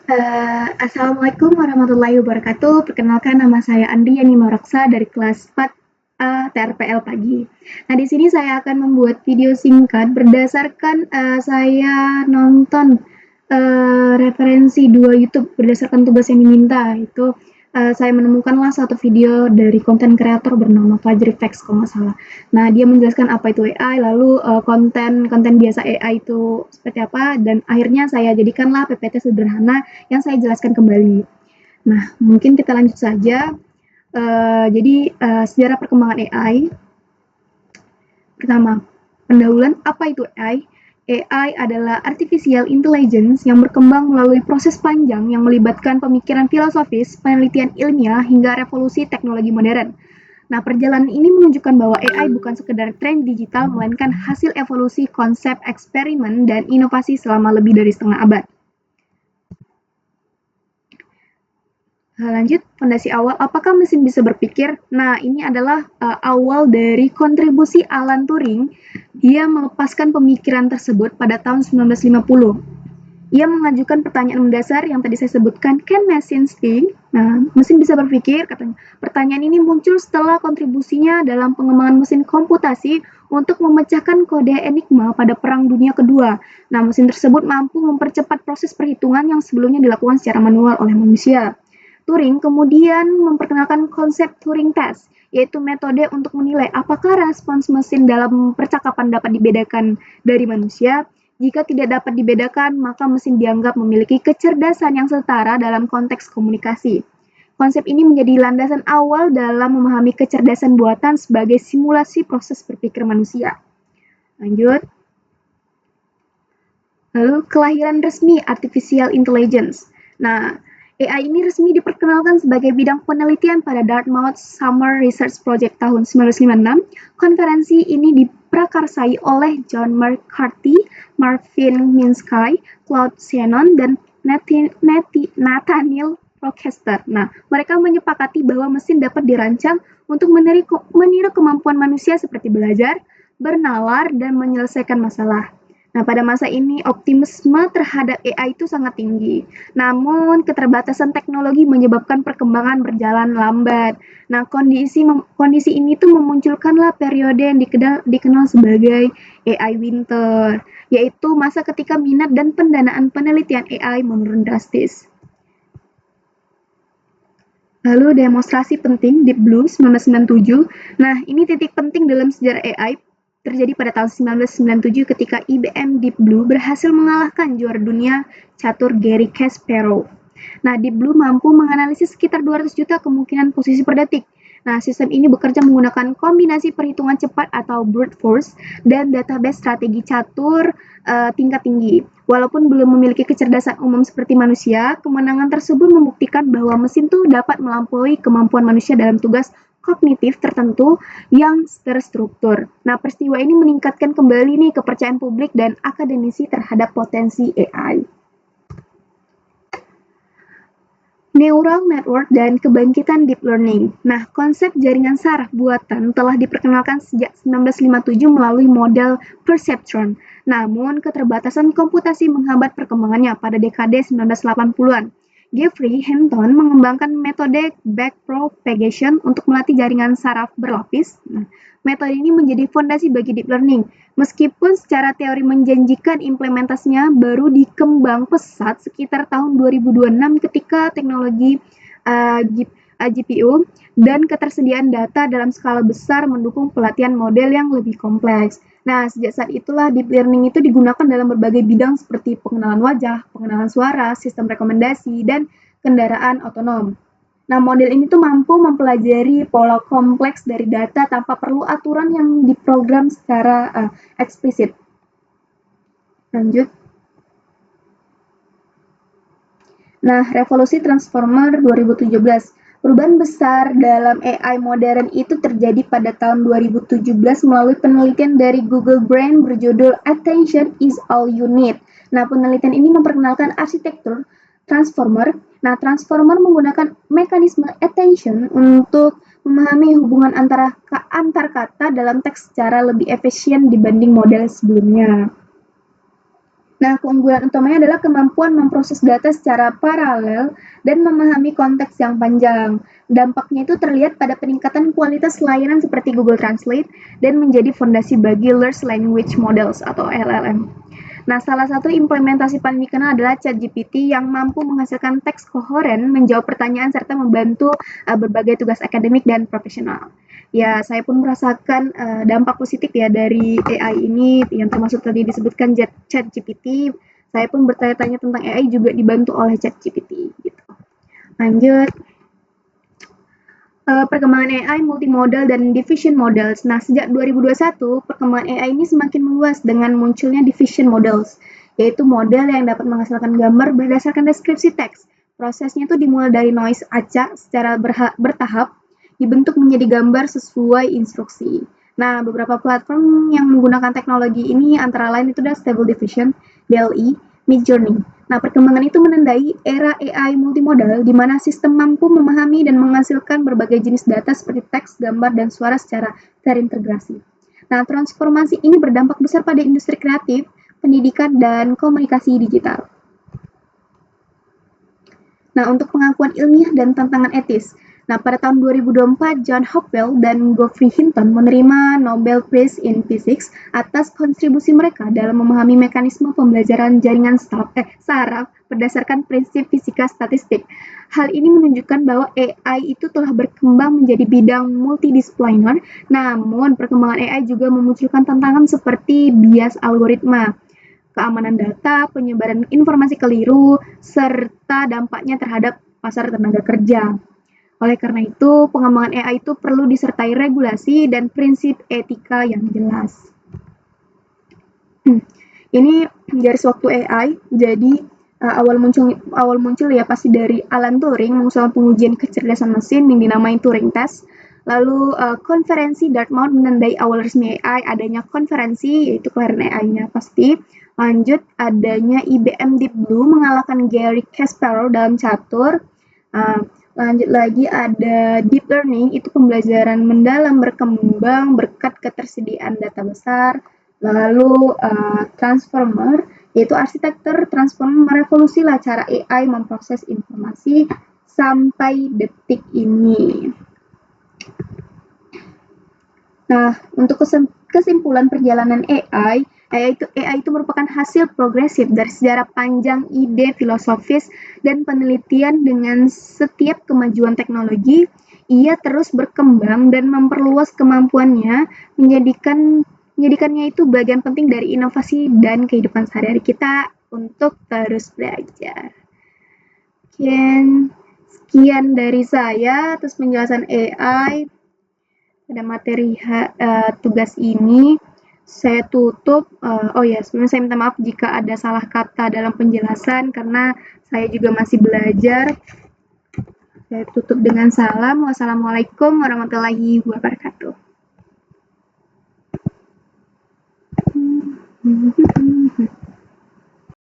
Assalamualaikum warahmatullahi wabarakatuh. Perkenalkan nama saya Andriani Maraksa dari kelas 4A TRPL Pagi. Nah, di sini saya akan membuat video singkat berdasarkan saya nonton referensi dua YouTube berdasarkan tugas yang diminta. Itu saya menemukanlah satu video dari konten kreator bernama Fajri Fax kalau nggak salah. Nah, dia menjelaskan apa itu AI, lalu konten biasa AI itu seperti apa, dan akhirnya saya jadikanlah PPT sederhana yang saya jelaskan kembali. Nah, mungkin kita lanjut saja. Sejarah perkembangan AI. Pertama, pendahuluan apa itu AI? AI adalah artificial intelligence yang berkembang melalui proses panjang yang melibatkan pemikiran filosofis, penelitian ilmiah, hingga revolusi teknologi modern. Nah, perjalanan ini menunjukkan bahwa AI bukan sekedar tren digital, melainkan hasil evolusi konsep, eksperimen, dan inovasi selama lebih dari setengah abad. Lanjut, fondasi awal, apakah mesin bisa berpikir? Nah, ini adalah awal dari kontribusi Alan Turing. Dia melepaskan pemikiran tersebut pada tahun 1950. Ia mengajukan pertanyaan mendasar yang tadi saya sebutkan, can machines think? Nah, mesin bisa berpikir, katanya. Pertanyaan ini muncul setelah kontribusinya dalam pengembangan mesin komputasi untuk memecahkan kode enigma pada Perang Dunia Kedua. Nah, mesin tersebut mampu mempercepat proses perhitungan yang sebelumnya dilakukan secara manual oleh manusia. Turing kemudian memperkenalkan konsep Turing Test, yaitu metode untuk menilai apakah respons mesin dalam percakapan dapat dibedakan dari manusia. Jika tidak dapat dibedakan, maka mesin dianggap memiliki kecerdasan yang setara dalam konteks komunikasi. Konsep ini menjadi landasan awal dalam memahami kecerdasan buatan sebagai simulasi proses berpikir manusia. Lanjut. Lalu kelahiran resmi Artificial Intelligence. Nah, AI ini resmi diperkenalkan sebagai bidang penelitian pada Dartmouth Summer Research Project tahun 1956. Konferensi ini diprakarsai oleh John McCarthy, Marvin Minsky, Claude Shannon, dan Nathaniel Rochester. Nah, mereka menyepakati bahwa mesin dapat dirancang untuk meniru kemampuan manusia seperti belajar, bernalar, dan menyelesaikan masalah. Nah, pada masa ini optimisme terhadap AI itu sangat tinggi. Namun, keterbatasan teknologi menyebabkan perkembangan berjalan lambat. Nah, kondisi ini tuh memunculkanlah periode yang dikenal sebagai AI winter, yaitu masa ketika minat dan pendanaan penelitian AI menurun drastis. Lalu demonstrasi penting Deep Blue 1997. Nah, ini titik penting dalam sejarah AI terjadi pada tahun 1997 ketika IBM Deep Blue berhasil mengalahkan juara dunia catur Garry Kasparov. Nah, Deep Blue mampu menganalisis sekitar 200 juta kemungkinan posisi per detik. Nah, sistem ini bekerja menggunakan kombinasi perhitungan cepat atau brute force dan database strategi catur tingkat tinggi. Walaupun belum memiliki kecerdasan umum seperti manusia, kemenangan tersebut membuktikan bahwa mesin itu dapat melampaui kemampuan manusia dalam tugas kognitif tertentu yang terstruktur. Nah, peristiwa ini meningkatkan kembali nih kepercayaan publik dan akademisi terhadap potensi AI. Neural network dan kebangkitan deep learning. Nah, konsep jaringan saraf buatan telah diperkenalkan sejak 1957 melalui model perceptron. Namun, keterbatasan komputasi menghambat perkembangannya pada dekade 1980-an. Geoffrey Hinton mengembangkan metode backpropagation untuk melatih jaringan saraf berlapis. Nah, metode ini menjadi fondasi bagi deep learning. Meskipun secara teori menjanjikan, implementasinya baru dikembang pesat sekitar tahun 2026 ketika teknologi GPU dan ketersediaan data dalam skala besar mendukung pelatihan model yang lebih kompleks. Nah, sejak saat itulah deep learning itu digunakan dalam berbagai bidang seperti pengenalan wajah, pengenalan suara, sistem rekomendasi, dan kendaraan otonom. Nah, model ini tuh mampu mempelajari pola kompleks dari data tanpa perlu aturan yang diprogram secara eksplisit. Lanjut. Nah, revolusi transformer 2017. Perubahan besar dalam AI modern itu terjadi pada tahun 2017 melalui penelitian dari Google Brain berjudul Attention is All You Need. Nah, penelitian ini memperkenalkan arsitektur transformer. Nah, transformer menggunakan mekanisme attention untuk memahami hubungan antar kata dalam teks secara lebih efisien dibanding model sebelumnya. Nah, keunggulan utamanya adalah kemampuan memproses data secara paralel dan memahami konteks yang panjang. Dampaknya itu terlihat pada peningkatan kualitas layanan seperti Google Translate dan menjadi fondasi bagi Large Language Models atau LLM. Nah, salah satu implementasi paling dikenal adalah ChatGPT yang mampu menghasilkan teks kohoren, menjawab pertanyaan, serta membantu berbagai tugas akademik dan profesional. Ya, saya pun merasakan dampak positif ya dari AI ini yang termasuk tadi disebutkan ChatGPT. Saya pun bertanya-tanya tentang AI juga dibantu oleh ChatGPT. Gitu. Lanjut. Perkembangan AI multimodal dan diffusion models. Nah, sejak 2021, perkembangan AI ini semakin meluas dengan munculnya diffusion models, yaitu model yang dapat menghasilkan gambar berdasarkan deskripsi teks. Prosesnya itu dimulai dari noise acak secara bertahap, dibentuk menjadi gambar sesuai instruksi. Nah, beberapa platform yang menggunakan teknologi ini antara lain itu adalah Stable Diffusion, DALL-E, Midjourney. Nah, perkembangan itu menandai era AI multimodal di mana sistem mampu memahami dan menghasilkan berbagai jenis data seperti teks, gambar, dan suara secara terintegrasi. Nah, transformasi ini berdampak besar pada industri kreatif, pendidikan, dan komunikasi digital. Nah, untuk pengakuan ilmiah dan tantangan etis. Nah, pada tahun 2024, John Hopewell dan Geoffrey Hinton menerima Nobel Prize in Physics atas kontribusi mereka dalam memahami mekanisme pembelajaran jaringan saraf berdasarkan prinsip fisika statistik. Hal ini menunjukkan bahwa AI itu telah berkembang menjadi bidang multidisipliner, namun perkembangan AI juga memunculkan tantangan seperti bias algoritma, keamanan data, penyebaran informasi keliru, serta dampaknya terhadap pasar tenaga kerja. Oleh karena itu, pengembangan AI itu perlu disertai regulasi dan prinsip etika yang jelas. Ini garis waktu AI, jadi awal muncul ya pasti dari Alan Turing mengusulkan pengujian kecerdasan mesin yang dinamai Turing Test. Lalu konferensi Dartmouth menandai awal resmi AI, adanya konferensi yaitu kelahiran AI-nya pasti. Lanjut adanya IBM Deep Blue mengalahkan Gary Kasparov dalam catur. Lanjut lagi ada deep learning, itu pembelajaran mendalam berkembang berkat ketersediaan data besar. Lalu transformer, yaitu arsitektur transformer merevolusi lah cara AI memproses informasi sampai detik ini. Nah, untuk kesimpulan perjalanan AI itu merupakan hasil progresif dari sejarah panjang ide filosofis dan penelitian. Dengan setiap kemajuan teknologi, ia terus berkembang dan memperluas kemampuannya, menjadikannya itu bagian penting dari inovasi dan kehidupan sehari-hari kita untuk terus belajar. Sekian dari saya atas penjelasan AI pada materi tugas ini. Saya tutup. Oh ya, sebelumnya saya minta maaf jika ada salah kata dalam penjelasan karena saya juga masih belajar. Saya tutup dengan salam. Wassalamualaikum warahmatullahi wabarakatuh.